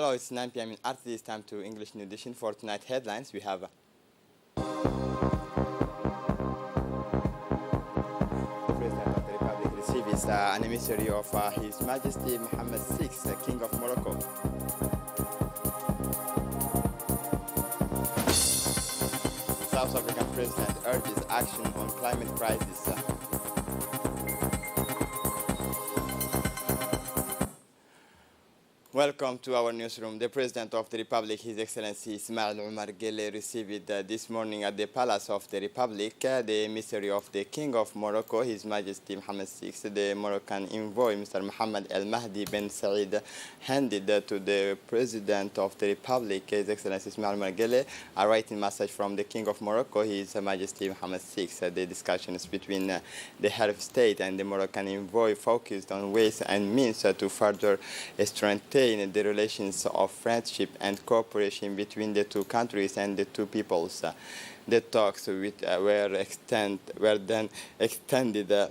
Hello, it's 9 p.m. in RT. It's time to English New Edition for tonight headlines. We have the President of the Republic receives an emissary of His Majesty Mohammed VI, King of Morocco. South African President urges action on climate crisis. Welcome to our newsroom. The President of the Republic, His Excellency Ismail Omar Guelleh, received this morning at the Palace of the Republic the emissary of the King of Morocco, His Majesty Mohammed VI. The Moroccan envoy, Mr. Mohammed El Mahdi Ben Said, handed to the President of the Republic, His Excellency Ismail Omar Guelleh, a written message from the King of Morocco, His Majesty Mohammed VI. The discussions between the head of state and the Moroccan envoy focused on ways and means to further strengthen the relations of friendship and cooperation between the two countries and the two peoples. The talks were then extended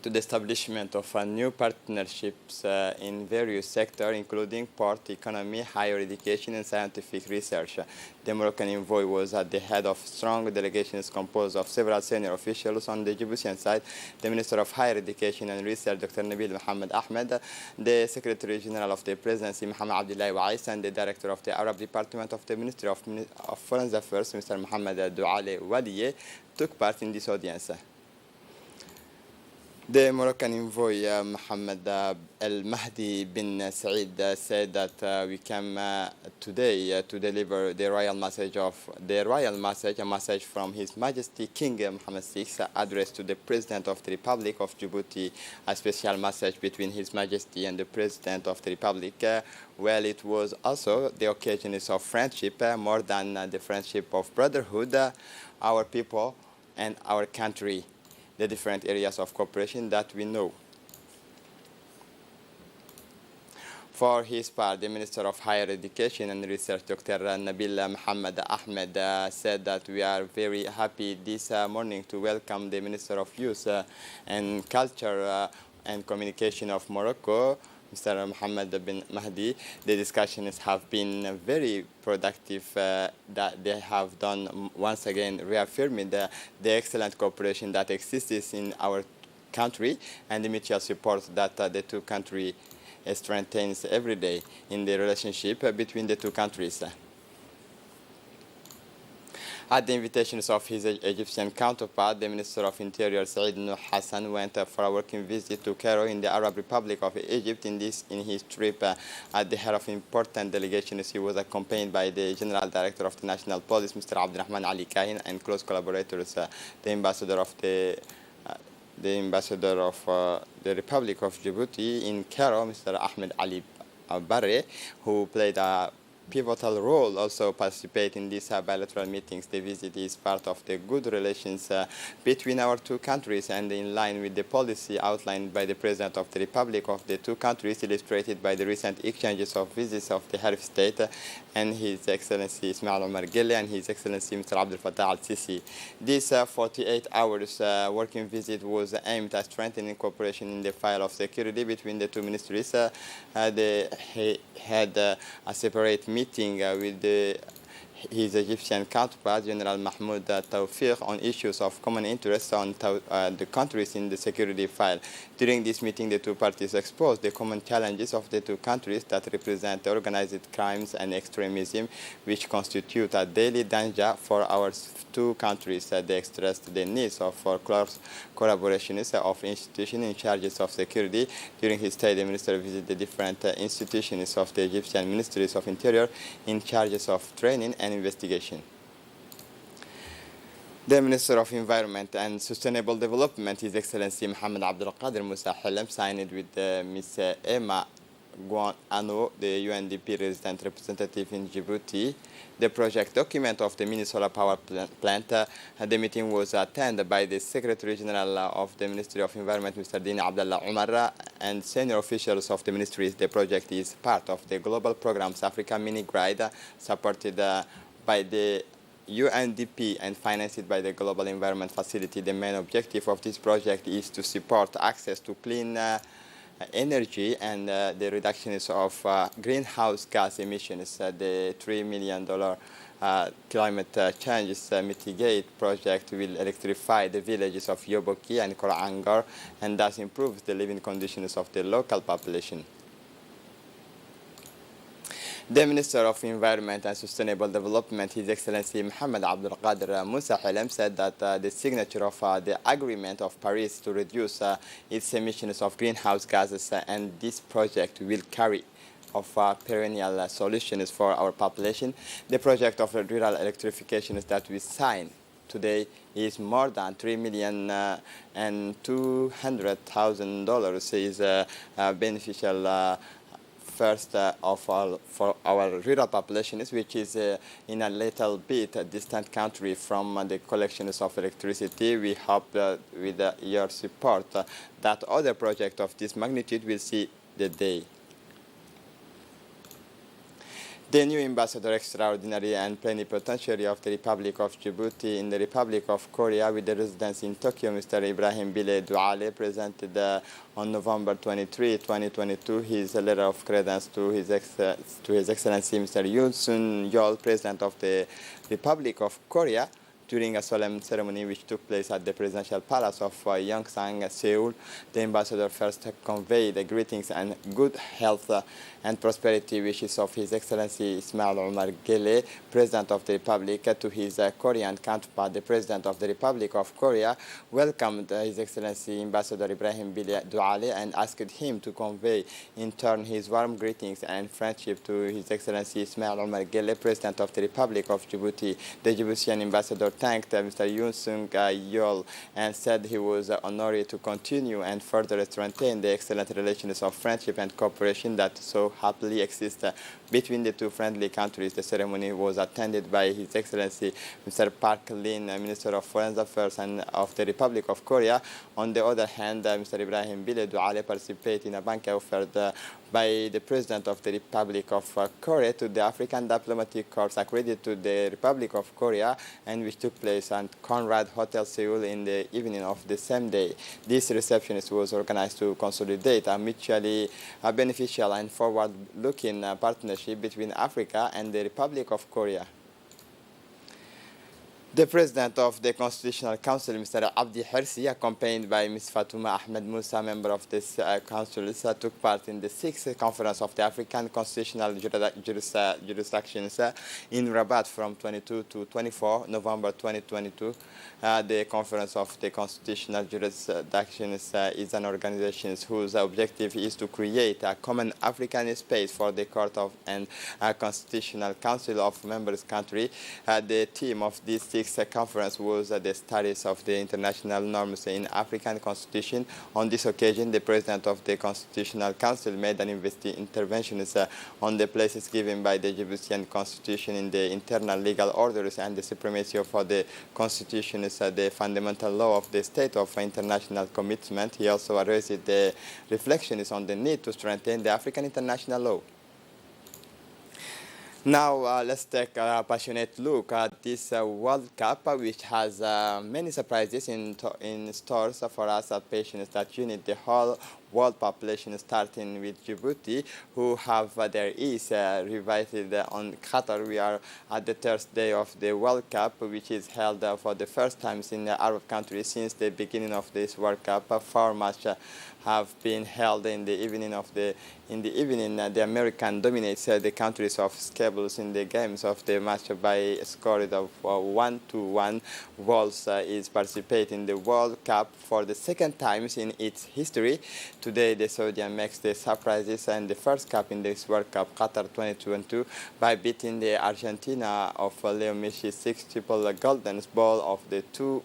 to the establishment of new partnerships in various sectors, including port, economy, higher education, and scientific research. The Moroccan envoy was at the head of strong delegations composed of several senior officials. On the Djiboutian side, the Minister of Higher Education and Research, Dr. Nabil Mohammed Ahmed, the Secretary General of the Presidency, Mohammed Abdullahi Wais, and the Director of the Arab Department of the Ministry of Foreign Affairs, Mr. Mohammed Douale Wadiye, took part in this audience. The Moroccan envoy, Mohammed El Mahdi bin Said, said that we came today to deliver the royal message, a message from His Majesty King Mohammed VI, addressed to the President of the Republic of Djibouti, a special message between His Majesty and the President of the Republic. Well, it was also the occasion of friendship, more than the friendship of brotherhood, our people and our country, the different areas of cooperation that we know. For his part, the Minister of Higher Education and Research, Dr. Nabil Mohammed Ahmed, said that we are very happy this morning to welcome the Minister of Youth and Culture and Communication of Morocco, Mr. Mohammed bin Mahdi. The discussions have been very productive, that they have done once again reaffirming the excellent cooperation that exists in our country and the mutual support that the two countries strengthens every day in the relationship between the two countries. At the invitations of his Egyptian counterpart, the Minister of Interior, Said Nuh Hassan, went for a working visit to Cairo in the Arab Republic of Egypt. In his trip at the head of important delegations, he was accompanied by the General Director of the National Police, Mr. Abdurrahman Ali Kahin, and close collaborators, the Ambassador of the Republic of Djibouti in Cairo, Mr. Ahmed Ali Barre, who played a pivotal role, also participate in these bilateral meetings. The visit is part of the good relations between our two countries and in line with the policy outlined by the President of the Republic of the two countries, illustrated by the recent exchanges of visits of the head of state and His Excellency Ismail Omar Guelleh and His Excellency Mr. Abdel Fattah al-Sisi. This 48 hours working visit was aimed at strengthening cooperation in the field of security between the two ministries. They had a separate meeting with his Egyptian counterpart, General Mahmoud Tawfiq, on issues of common interest on the countries in the security file. During this meeting, the two parties exposed the common challenges of the two countries that represent organized crimes and extremism, which constitute a daily danger for our two countries. They expressed the needs for close collaboration of institutions in charge of security. During his stay, the minister visited the different institutions of the Egyptian Ministries of Interior in charge of training and investigation. The Minister of Environment and Sustainable Development, His Excellency Mohammed Abdul Qadir Musa Hilem, signed with Ms. Emma Guan Ano, the UNDP resident representative in Djibouti, the project document of the mini solar power plant. The meeting was attended by the Secretary General of the Ministry of Environment, Mr. Dini Abdallah Umar, and senior officials of the ministries. The project is part of the global programs Africa Mini Grid, supported by the UNDP and financed by the Global Environment Facility. The main objective of this project is to support access to clean energy and the reductions of greenhouse gas emissions. The $3 million climate change mitigate project will electrify the villages of Yoboki and Korangar and thus improve the living conditions of the local population. The Minister of Environment and Sustainable Development, His Excellency Mohammed Abdul Qadir Musa Hilem, said that the signature of the Agreement of Paris to reduce its emissions of greenhouse gases and this project will carry of perennial solutions for our population. The project of rural electrification that we signed today is more than $3,200,000 is beneficial first of all for our rural populations, which is in a little bit a distant country from the collections of electricity. We hope with your support that other project of this magnitude will see the day. The new ambassador extraordinary and plenipotentiary of the Republic of Djibouti in the Republic of Korea with the residence in Tokyo, Mr. Ibrahim Bile Douale, presented on November 23, 2022, his letter of credence to His Excellency Mr. Yoon Suk-yeol, President of the Republic of Korea, during a solemn ceremony which took place at the Presidential Palace of Yongsan, Seoul. The ambassador first conveyed the greetings and good health and prosperity wishes of His Excellency Ismail Omar Guelleh, President of the Republic, to his Korean counterpart, the President of the Republic of Korea, welcomed His Excellency Ambassador Ibrahim Bile Douale and asked him to convey in turn his warm greetings and friendship to His Excellency Ismail Omar Guelleh, President of the Republic of Djibouti. The Djiboutian ambassador thanked Mr. Yoon Suk-yeol and said he was honored to continue and further strengthen the excellent relations of friendship and cooperation that so happily exist between the two friendly countries. The ceremony was attended by His Excellency Mr. Park Lin, Minister of Foreign Affairs and of the Republic of Korea. On the other hand, Mr. Ibrahim Bile Douale participated in a banquet offered by the President of the Republic of Korea to the African Diplomatic Corps accredited to the Republic of Korea and which took place at Conrad Hotel Seoul in the evening of the same day. This reception was organized to consolidate a mutually beneficial and forward-looking partnership between Africa and the Republic of Korea. The President of the Constitutional Council, Mr. Abdi Hirsi, accompanied by Ms. Fatouma Ahmed Musa, member of this council, took part in the 6th Conference of the African Constitutional Jurisdictions in Rabat from 22 to 24 November 2022. The Conference of the Constitutional Jurisdictions is an organization whose objective is to create a common African space for the Court of and Constitutional Council of members country. The theme of this 6th conference was the studies of the international norms in African constitution. On this occasion, the President of the Constitutional Council made an intervention on the places given by the Djiboutian constitution in the internal legal orders and the supremacy of the constitution is the fundamental law of the state of international commitment. He also raised the reflections on the need to strengthen the African international law. Now, let's take a passionate look at this World Cup, which has many surprises in stores for us as patients that unit the whole world population, starting with Djibouti, who have their ease revived on Qatar. We are at the third day of the World Cup, which is held for the first time in the Arab countries since the beginning of this World Cup. 4 matches have been held in the evening the American dominates the countries of Scables in the games of the match by a score of 1-1. Wales is participating in the World Cup for the second time in its history. Today, the Saudian makes the surprises and the first cup in this World Cup, Qatar 2022, by beating the Argentina of Leo Messi 6 triple golden ball of the 2-1,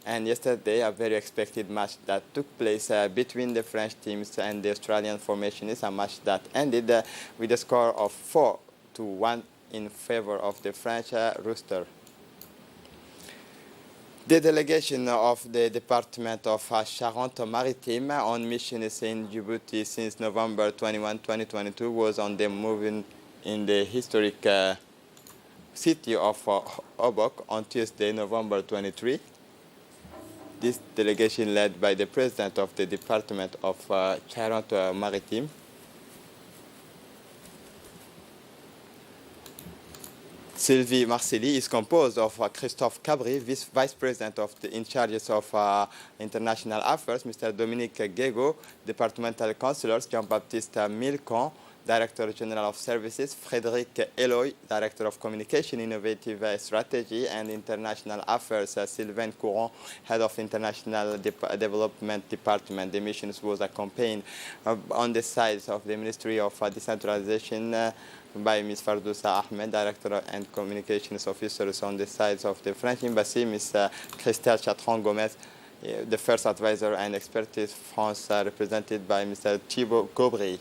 and yesterday a very expected match that took place between the French teams and the Australian formation is a match that ended with a score of 4-1 in favor of the French rooster. The delegation of the Department of Charente-Maritime on missions in Djibouti since November 21, 2022 was on the move in the historic city of Obok on Tuesday, November 23. This delegation led by the president of the Department of Charente-Maritime, Sylvie Marcelli, is composed of Christophe Cabri, Vice President in charge of International Affairs, Mr. Dominique Guégo, Departmental Councillors, Jean-Baptiste Milcon, Director General of Services, Frédéric Eloy, Director of Communication, Innovative Strategy and International Affairs, Sylvain Courant, Head of International Development Department. The mission was accompanied on the sides of the Ministry of Decentralization by Ms. Fardousa Ahmed, Director and Communications Officers on the sides of the French Embassy, Ms. Christelle Chatron-Gomez, the first advisor and expertise France, represented by Mr. Thibaut Gobry,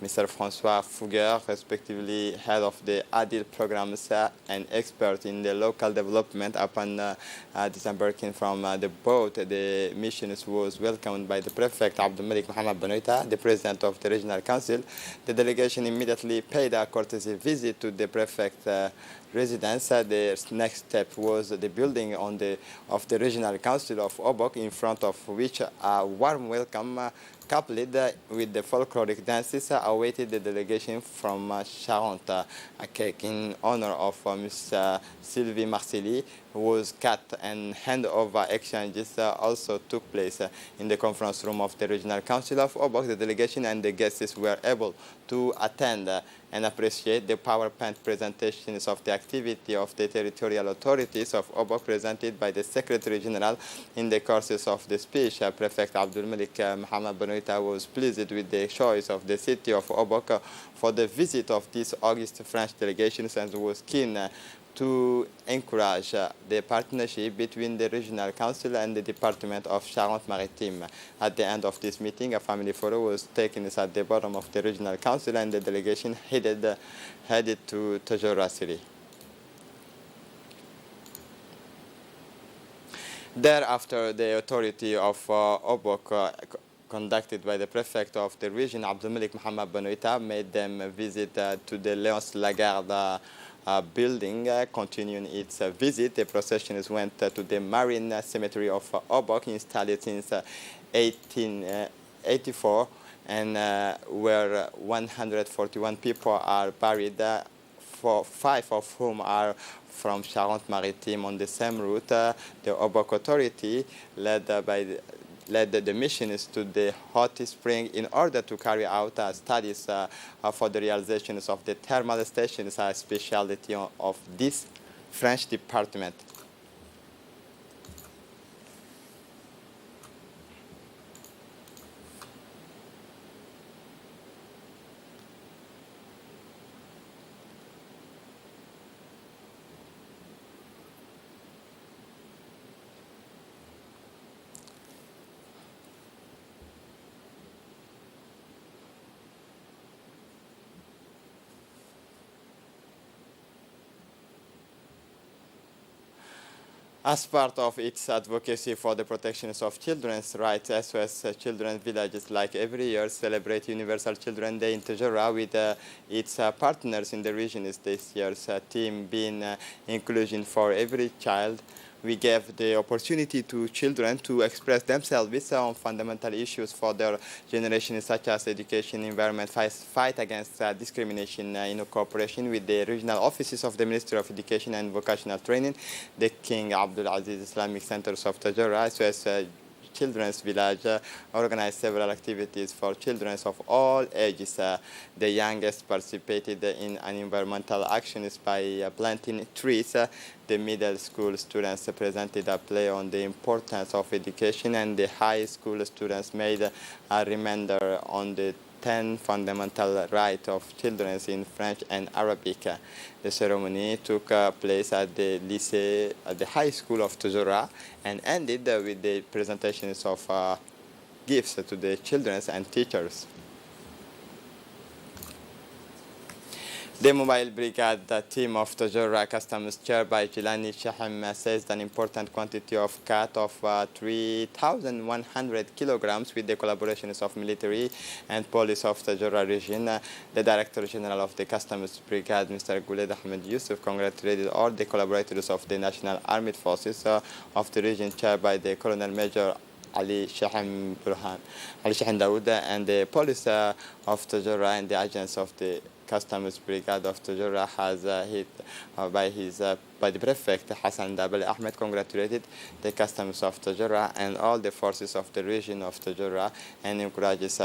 Mr. François Fouguer, respectively head of the ADIL programs and expert in the local development. Upon disembarking from the boat, the mission was welcomed by the prefect Abdelmalik Mohamed Benoita, the president of the regional council. The delegation immediately paid a courtesy visit to the prefect residence. The next step was the building of the regional council of Obok, in front of which a warm welcome coupled with the folkloric dances awaited the delegation from Charente. A cake in honor of Ms. Sylvie Marcelli was cut, and handover exchanges also took place in the conference room of the Regional Council of Obok. The delegation and the guests were able to attend and appreciate the PowerPoint presentations of the activity of the territorial authorities of Obok presented by the Secretary General. In the courses of the speech, Prefect Abdelmalik Mohamed Benoita was pleased with the choice of the city of Obok for the visit of this august French delegation, and was keen to encourage the partnership between the Regional Council and the Department of Charente-Maritime. At the end of this meeting, a family photo was taken at the bottom of the Regional Council, and the delegation headed to Tadjoura City. Thereafter, the authority of Obok, conducted by the prefect of the region, Abdelmalik Mohamed Benoita, made them visit to the Léonce Lagarde building. Continuing its visit, the processions went to the Marine Cemetery of Obok, installed since 1884, and where 141 people are buried, 5 of whom are from Charente-Maritime on the same route. The Obok authority, led the missions to the hot spring in order to carry out studies for the realizations of the thermal stations, a specialty of this French department. As part of its advocacy for the protection of children's rights, SOS Children's Villages, like every year, celebrate Universal Children's Day in Tadjoura with its partners in the region. This year's theme being inclusion for every child. We gave the opportunity to children to express themselves on fundamental issues for their generation, such as education, environment, fight against discrimination, in cooperation with the regional offices of the Ministry of Education and Vocational Training, the King Abdul Aziz Islamic Centers of Tadjoura, as well as Children's Village, organized several activities for children of all ages. The youngest participated in an environmental actions by planting trees. The middle school students presented a play on the importance of education, and the high school students made a reminder on the 10 fundamental rights of children in French and Arabic. The ceremony took place at the lycée, at the high school of Tadjoura, and ended with the presentations of gifts to the children and teachers. The Mobile Brigade team of Tajura Customs chaired by Jilani Shahim seized an important quantity of cat of 3,100 kilograms with the collaborations of military and police of Tajura region. The Director General of the Customs Brigade, Mr. Guled Ahmed Yusuf, congratulated all the collaborators of the National Armed Forces of the region chaired by the Colonel Major Ali Shahin Dawood and the police of Tajura and the agents of the Customs Brigade of Tajura has hit by the prefect Hassan Dabal Ahmed congratulated the Customs of Tajura and all the forces of the region of Tajura and encourages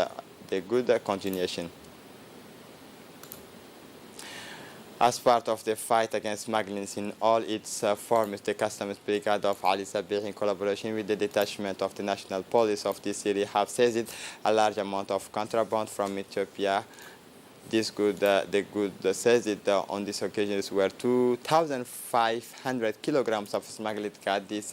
the good continuation. As part of the fight against smuggling in all its forms, the Customs Brigade of Ali Sabih, in collaboration with the detachment of the National Police of this city, have seized a large amount of contraband from Ethiopia. The good seized on these occasions were 2,500 kilograms of smuggled cat. These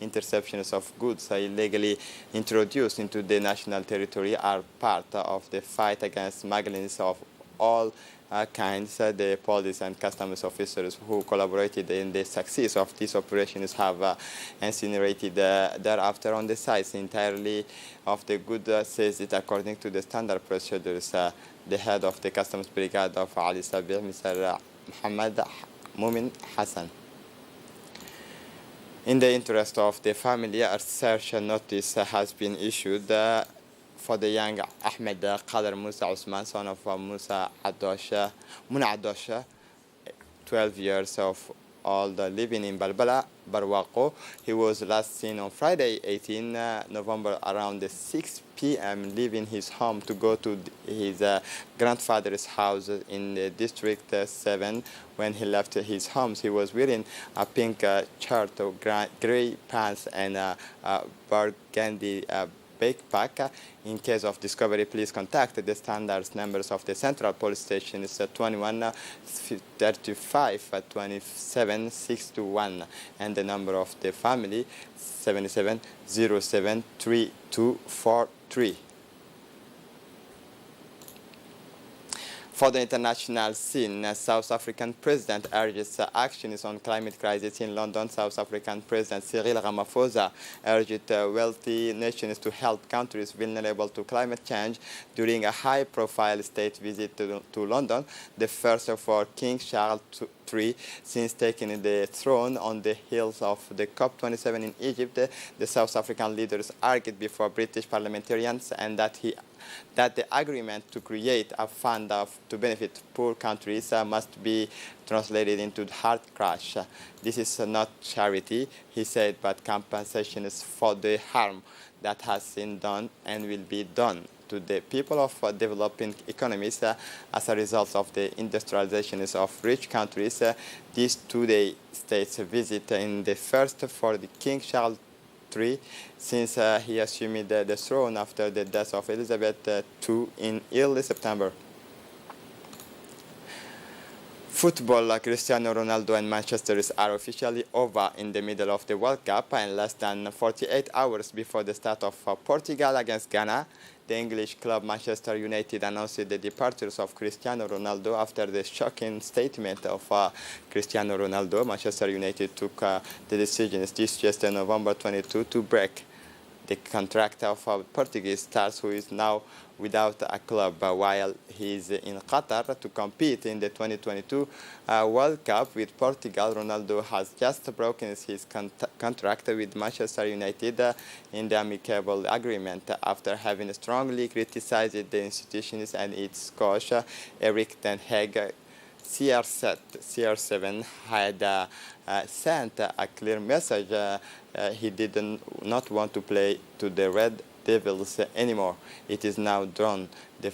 interceptions of goods illegally introduced into the national territory are part of the fight against smuggling of all kinds. The police and customs officers who collaborated in the success of these operations have incinerated thereafter on the sites entirely of the good seized according to the standard procedures. The head of the Customs Brigade of Ali Sabih, Mr. Muhammad Mumin Hassan. In the interest of the family, a search notice has been issued for the young Ahmed Qadar Musa Usman, son of Musa Muna Adosha, 12 years of old, living in Balbala, Barwaqo. He was last seen on Friday, 18 November, around 6 p.m., leaving his home to go to his grandfather's house in the District 7. When he left his home, he was wearing a pink shirt, gray pants, and a burgundy backpack. In case of discovery, please contact the standard numbers of the Central Police Station. It's 21 35 27 621, and the number of the family 77 07 3243. For the international scene, South African President urges actions on climate crisis in London. South African President Cyril Ramaphosa urged wealthy nations to help countries vulnerable to climate change during a high-profile state visit to London, the first for King Charles III since taking the throne on the heels of the COP27 in Egypt. The South African leaders argued before British parliamentarians and that the agreement to create a fund to benefit poor countries must be translated into hard cash. This is not charity, he said, but compensation is for the harm that has been done and will be done to the people of developing economies as a result of the industrialization of rich countries. This two-day state's visit in the first for the King Charles III since he assumed the throne after the death of Elizabeth II in early September. Football, Cristiano Ronaldo and Manchester are officially over in the middle of the World Cup, and less than 48 hours before the start of Portugal against Ghana. The English club Manchester United announced the departures of Cristiano Ronaldo after the shocking statement of Cristiano Ronaldo. Manchester United took the decision this Tuesday, November 22, to break the contract of Portuguese stars, who is now without a club while he is in Qatar to compete in the 2022 World Cup with Portugal. Ronaldo has just broken his contract with Manchester United in the amicable agreement after having strongly criticized the institutions and its coach Erik ten Hag. CR7 had sent a clear message. He did not want to play to the Red Devils anymore. It is now done. The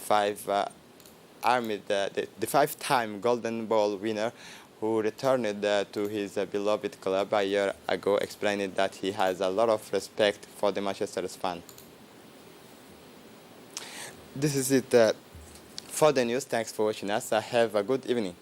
five-time Golden Ball winner, who returned to his beloved club a year ago, explained that he has a lot of respect for the Manchester fan. This is it for the news. Thanks for watching us. Have a good evening.